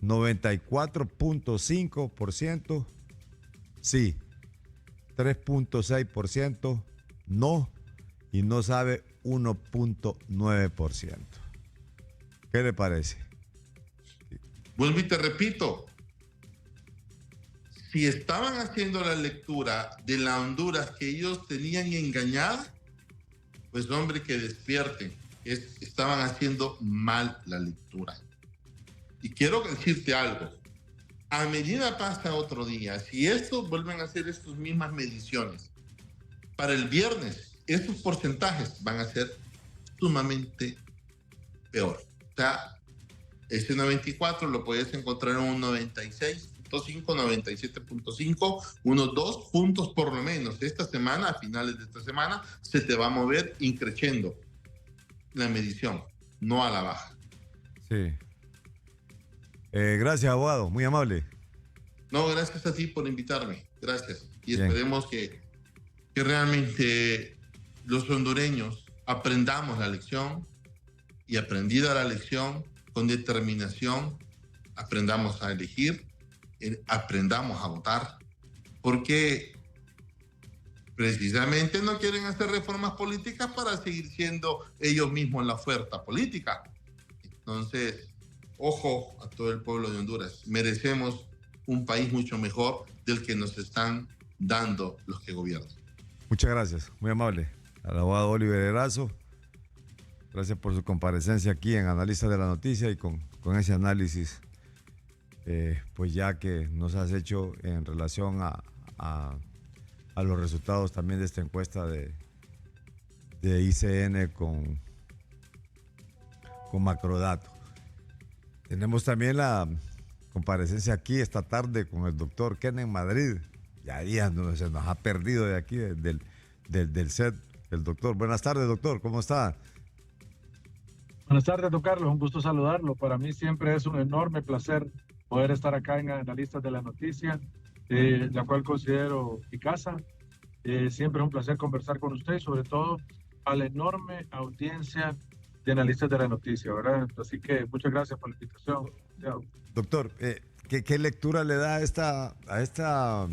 94.5% sí, 3.6% no, y no sabe 1.9%. ¿Qué le parece? Vuelvo y te repito, si estaban haciendo la lectura de la Honduras que ellos tenían engañada, pues hombre, que despierten. Estaban haciendo mal la lectura. Y quiero decirte algo. A medida pasa otro día, si estos vuelven a hacer estas mismas mediciones, para el viernes, estos porcentajes van a ser sumamente peor. O sea, ese 94 lo puedes encontrar en un 96.5, 97.5, unos 2 puntos por lo menos. Esta semana, a finales de esta semana, se te va a mover increciendo la medición, no a la baja. Sí. Gracias, abogado, muy amable. No, gracias a ti por invitarme, gracias. Y Bien. esperemos que realmente los hondureños aprendamos la lección y aprendida la lección, con determinación, aprendamos a elegir, aprendamos a votar, porque precisamente no quieren hacer reformas políticas para seguir siendo ellos mismos la oferta política. Entonces, ojo a todo el pueblo de Honduras, merecemos un país mucho mejor del que nos están dando los que gobiernan. Muchas gracias, muy amable. Al abogado Oliver Erazo, gracias por su comparecencia aquí en Analistas de la Noticia y con ese análisis, pues ya que nos has hecho en relación a los resultados también de esta encuesta de ICN con Macrodato. Tenemos también la comparecencia aquí esta tarde con el doctor Kenen Madrid. Ya días se nos ha perdido de aquí, del set, el doctor. Buenas tardes, doctor, ¿cómo está? Buenas tardes, don Carlos. Un gusto saludarlo. Para mí siempre es un enorme placer poder estar acá en Analistas de la Noticia, la cual considero mi casa. Siempre es un placer conversar con usted y sobre todo a la enorme audiencia de Analistas de la Noticia, ¿verdad? Así que muchas gracias por la invitación. Chao. Doctor, ¿qué lectura le da a esta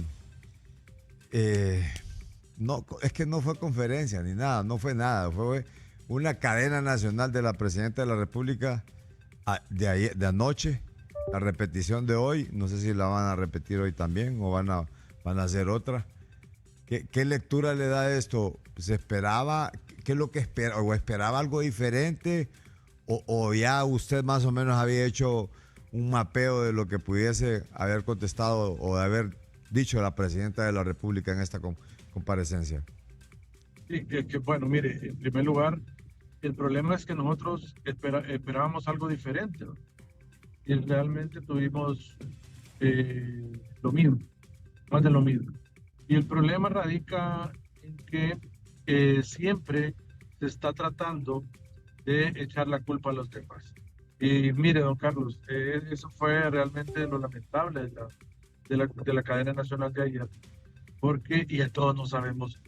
no, es que no fue conferencia ni nada, no fue nada, fue una cadena nacional de la Presidenta de la República de anoche, la repetición de hoy, no sé si la van a repetir hoy también o van a hacer otra? ¿Qué lectura le da esto? ¿Se esperaba? ¿Qué es lo que espera? ¿O esperaba algo diferente? ¿O ya usted más o menos había hecho un mapeo de lo que pudiese haber contestado o de haber dicho la Presidenta de la República en esta comparecencia? Sí, bueno, mire, en primer lugar, el problema es que nosotros esperábamos algo diferente, ¿no? Y realmente tuvimos lo mismo, más de lo mismo. Y el problema radica en que siempre se está tratando de echar la culpa a los demás. Y mire, don Carlos, eso fue realmente lo lamentable de la cadena nacional de ayer, porque, y a todos no sabemos,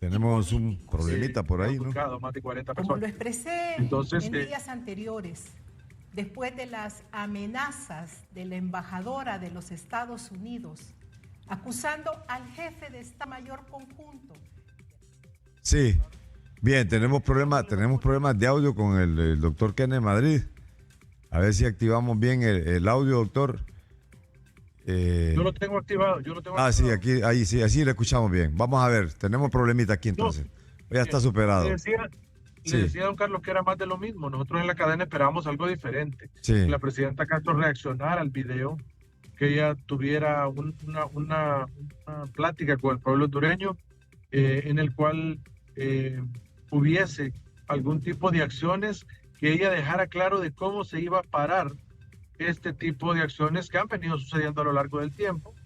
tenemos un problemita por ahí, ¿no? Más de 40 Como personas. lo expresé Entonces, en días anteriores, después de las amenazas de la embajadora de los Estados Unidos, acusando al jefe de Estado Mayor Conjunto. Sí, bien, tenemos problemas de audio con el doctor Kenneth Madrid. A ver si activamos bien el audio, doctor. Yo lo tengo activado, Sí, aquí, ahí sí, así le escuchamos bien. Vamos a ver, tenemos problemita aquí entonces. Ya está superado. Le decía don Carlos que era más de lo mismo. Nosotros en la cadena esperábamos algo diferente. Sí. Que la presidenta Castro reaccionara al video, que ella tuviera una plática con el pueblo hondureño en el cual hubiese algún tipo de acciones, que ella dejara claro de cómo se iba a parar este tipo de acciones que han venido sucediendo a lo largo del tiempo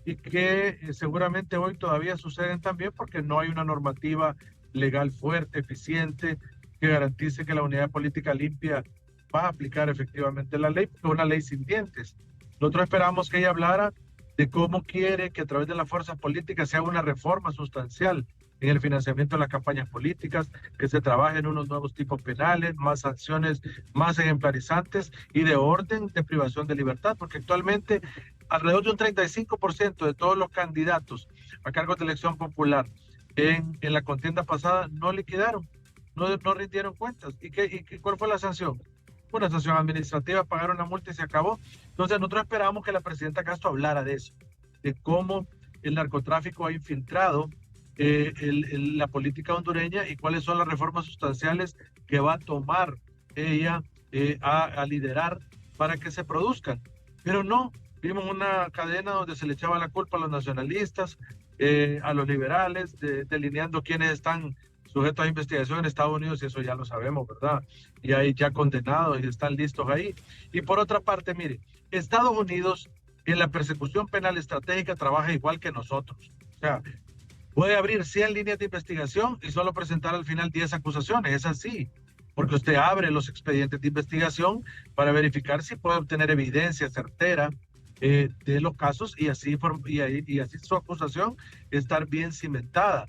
y que seguramente hoy todavía suceden también porque no hay una normativa legal fuerte, eficiente, que garantice que la unidad política limpia va a aplicar efectivamente la ley, porque es una ley sin dientes. Nosotros esperamos que ella hablara de cómo quiere que a través de las fuerzas políticas se haga una reforma sustancial en el financiamiento de las campañas políticas, que se trabaje en unos nuevos tipos penales, más sanciones más ejemplarizantes y de orden de privación de libertad, porque actualmente alrededor de un 35% de todos los candidatos a cargos de elección popular en la contienda pasada no liquidaron, no rindieron cuentas. ¿Y cuál fue la sanción? Una sanción administrativa, pagaron la multa y se acabó. Entonces nosotros esperábamos que la presidenta Castro hablara de eso, de cómo el narcotráfico ha infiltrado la política hondureña y cuáles son las reformas sustanciales que va a tomar ella a liderar para que se produzcan. Pero no, vimos una cadena donde se le echaba la culpa a los nacionalistas, a los liberales, delineando quiénes están sujetos a investigación en Estados Unidos, y eso ya lo sabemos, ¿verdad? Y hay ya condenados y están listos ahí. Y por otra parte, mire, Estados Unidos en la persecución penal estratégica trabaja igual que nosotros. O sea, puede abrir 100 líneas de investigación y solo presentar al final 10 acusaciones. Es así, porque usted abre los expedientes de investigación para verificar si puede obtener evidencia certera de los casos y así su acusación estar bien cimentada.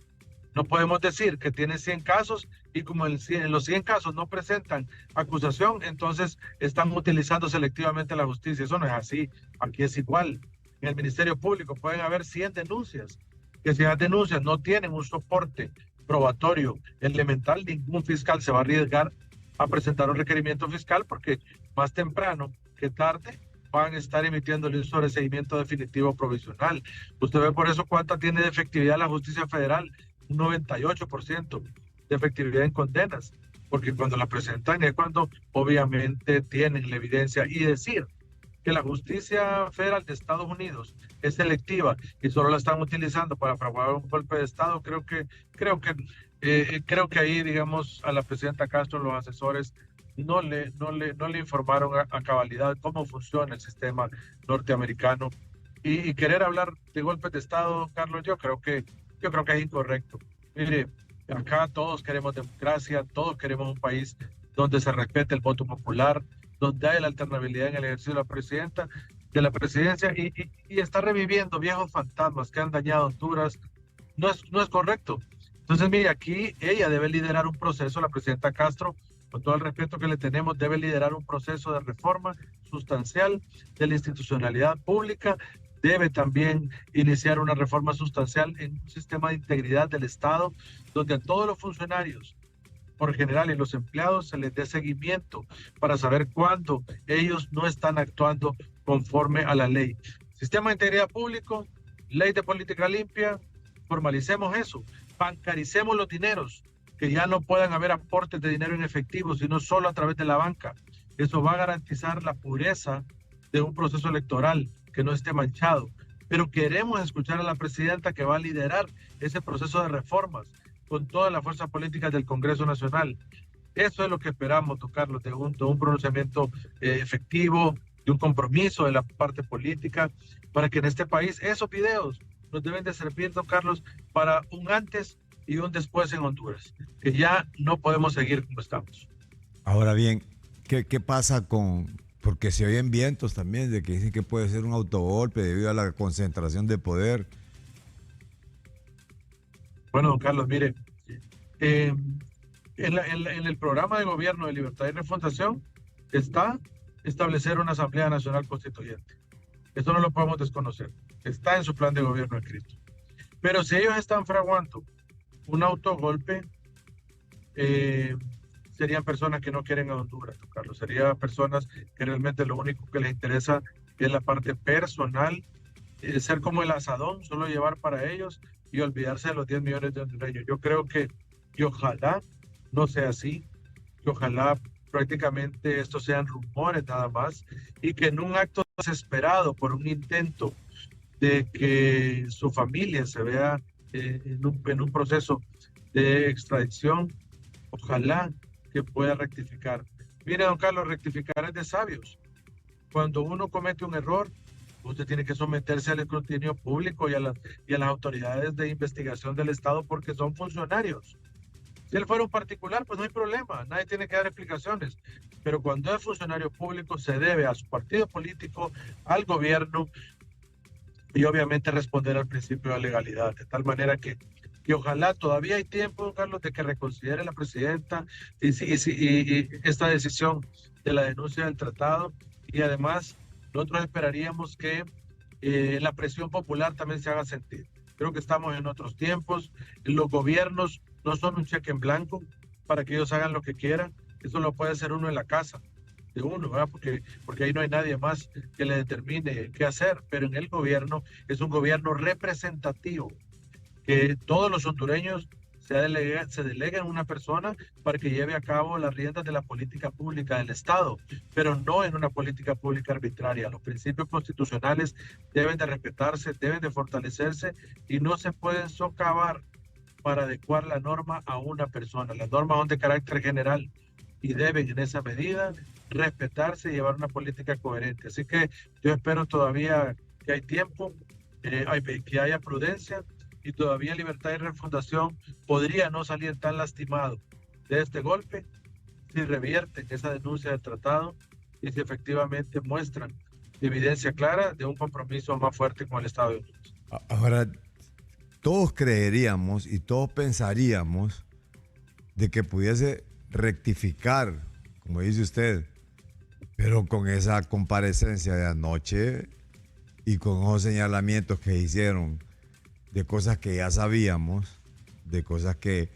No podemos decir que tiene 100 casos y como en los 100 casos no presentan acusación, entonces están utilizando selectivamente la justicia. Eso no es así. Aquí es igual. En el Ministerio Público pueden haber 100 denuncias. Que si las denuncias no tienen un soporte probatorio elemental, ningún fiscal se va a arriesgar a presentar un requerimiento fiscal porque más temprano que tarde van a estar emitiéndole un sobreseimiento definitivo provisional. Usted ve por eso cuánta tiene de efectividad la justicia federal, un 98% de efectividad en condenas, porque cuando la presentan es cuando obviamente tienen la evidencia. Y decir que la justicia federal de Estados Unidos es selectiva y solo la están utilizando para fraguar un golpe de Estado, creo que ahí, digamos, a la presidenta Castro los asesores no le informaron a cabalidad cómo funciona el sistema norteamericano Y querer hablar de golpes de Estado, Carlos, yo creo que es incorrecto. Mire, acá todos queremos democracia, todos queremos un país donde se respete el voto popular, donde haya la alternabilidad en el ejercicio de la presidenta, de la presidencia, y está reviviendo viejos fantasmas que han dañado Honduras. No es correcto. Entonces, mire, aquí ella debe liderar un proceso, la presidenta Castro, con todo el respeto que le tenemos, debe liderar un proceso de reforma sustancial de la institucionalidad pública, debe también iniciar una reforma sustancial en un sistema de integridad del Estado, donde a todos los funcionarios, por general, y los empleados se les dé seguimiento para saber cuándo ellos no están actuando conforme a la ley. Sistema de integridad público, ley de política limpia, formalicemos eso, bancaricemos los dineros, que ya no puedan haber aportes de dinero en efectivo, sino solo a través de la banca. Eso va a garantizar la pureza de un proceso electoral que no esté manchado. Pero queremos escuchar a la presidenta que va a liderar ese proceso de reformas con todas las fuerzas políticas del Congreso Nacional. Eso es lo que esperamos, don Carlos, de un pronunciamiento efectivo, de un compromiso de la parte política, para que en este país esos videos nos deben de servir, don Carlos, para un antes y un después en Honduras, que ya no podemos seguir como estamos. Ahora bien, ¿qué pasa porque se oyen vientos también de que dicen que puede ser un autogolpe debido a la concentración de poder? Bueno, don Carlos, mire, en el programa de gobierno de Libertad y Refundación está establecer una Asamblea Nacional Constituyente. Eso no lo podemos desconocer. Está en su plan de gobierno escrito. Pero si ellos están fraguando un autogolpe, serían personas que no quieren a Honduras, don Carlos. Serían personas que realmente lo único que les interesa es la parte personal, ser como el asadón, solo llevar para ellos y olvidarse de los 10 millones de hondureños. Yo creo que, y ojalá no sea así, que ojalá prácticamente estos sean rumores nada más, y que en un acto desesperado por un intento de que su familia se vea en un proceso de extradición, ojalá que pueda rectificar. Mire, don Carlos, rectificar es de sabios. Cuando uno comete un error, usted tiene que someterse al escrutinio público y a las autoridades de investigación del Estado, porque son funcionarios. Si él fuera un particular, pues no hay problema, nadie tiene que dar explicaciones. Pero cuando es funcionario público, se debe a su partido político, al gobierno, y obviamente responder al principio de legalidad, de tal manera que ojalá todavía hay tiempo, don Carlos, de que reconsidere la presidenta y esta decisión de la denuncia del tratado, y además nosotros esperaríamos que la presión popular también se haga sentir. Creo que estamos en otros tiempos, los gobiernos no son un cheque en blanco para que ellos hagan lo que quieran, eso lo puede hacer uno en la casa de uno, ¿verdad? Porque ahí no hay nadie más que le determine qué hacer, pero en el gobierno es un gobierno representativo, que todos los hondureños se deleguen en una persona para que lleve a cabo las riendas de la política pública del Estado, pero no en una política pública arbitraria. Los principios constitucionales deben de respetarse, deben de fortalecerse y no se pueden socavar para adecuar la norma a una persona. Las normas son de carácter general y deben en esa medida respetarse y llevar una política coherente. Así que yo espero todavía que hay tiempo, que haya prudencia, y todavía Libertad y Refundación podría no salir tan lastimado de este golpe si revierten esa denuncia del tratado y si efectivamente muestran evidencia clara de un compromiso más fuerte con el Estado de Honduras. Ahora, todos creeríamos y todos pensaríamos de que pudiese rectificar, como dice usted, pero con esa comparecencia de anoche y con esos señalamientos que hicieron de cosas que ya sabíamos, de cosas que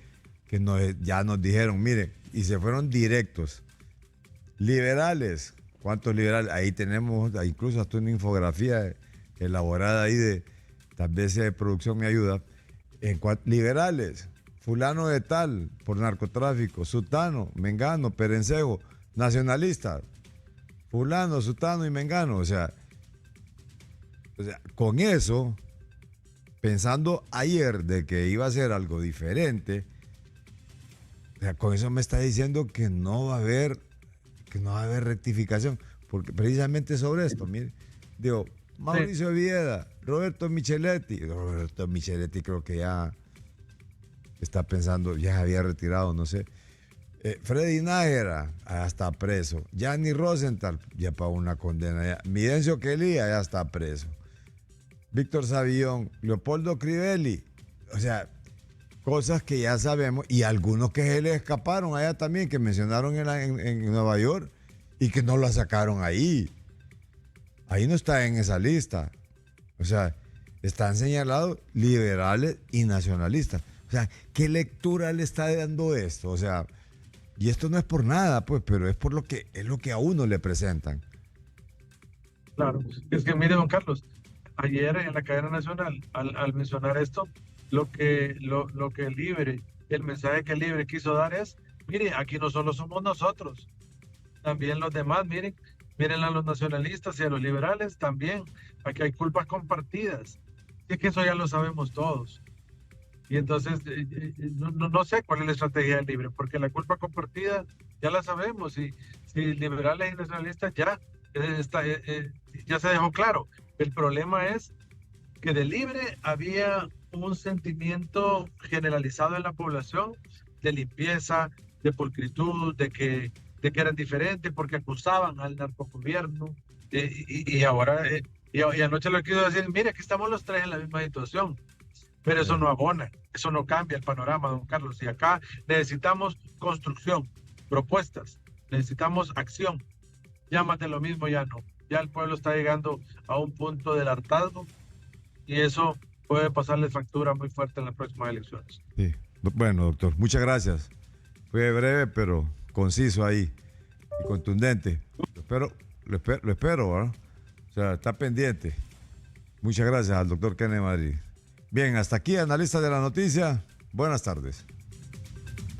ya nos dijeron, mire, y se fueron directos. Liberales, ¿cuántos liberales? Ahí tenemos incluso hasta una infografía elaborada ahí de, tal vez de producción me ayuda. Liberales, fulano de tal, por narcotráfico, sutano, mengano, perencejo, nacionalista, fulano, sutano y mengano. O sea, con eso, pensando ayer de que iba a ser algo diferente, o sea, con eso me está diciendo que no va a haber rectificación, porque precisamente sobre esto, mire, digo, Mauricio Vieda, Roberto Micheletti. Roberto Micheletti creo que ya está pensando, ya había retirado, no sé. Freddy Nájera, ya está preso. Gianni Rosenthal, ya pagó una condena. Ya. Midencio Quelía, ya está preso. Víctor Savillón, Leopoldo Crivelli. O sea, cosas que ya sabemos. Y algunos que se les escaparon allá también, que mencionaron en Nueva York y que no la sacaron ahí. Ahí no está en esa lista. O sea, están señalados liberales y nacionalistas. O sea, ¿qué lectura le está dando esto? O sea, y esto no es por nada, pues, pero es lo que a uno le presentan. Claro, es que mire, don Carlos, ayer en la cadena nacional, al mencionar esto, lo que Libre, el mensaje que Libre quiso dar es, mire, aquí no solo somos nosotros, también los demás, miren a los nacionalistas y a los liberales también, aquí hay culpas compartidas, y es que eso ya lo sabemos todos. Y entonces, no sé cuál es la estrategia del Libre, porque la culpa compartida ya la sabemos, y si liberales y nacionalistas ya se dejó claro. El problema es que de Libre había un sentimiento generalizado en la población de limpieza, de pulcritud, de que eran diferentes porque acusaban al narcogobierno, y ahora, y anoche lo quiero decir, mire, aquí estamos los tres en la misma situación. Pero eso no abona, eso no cambia el panorama, don Carlos. Y acá necesitamos construcción, propuestas, necesitamos acción. Ya más de lo mismo ya no. Ya el pueblo está llegando a un punto del hartazgo y eso puede pasarle factura muy fuerte en las próximas elecciones. Sí. Bueno, doctor, muchas gracias. Fue breve, pero conciso ahí y contundente. Lo espero, ¿verdad? O sea, está pendiente. Muchas gracias al doctor Kenneth Madrid. Bien, hasta aquí, analista de la noticia. Buenas tardes.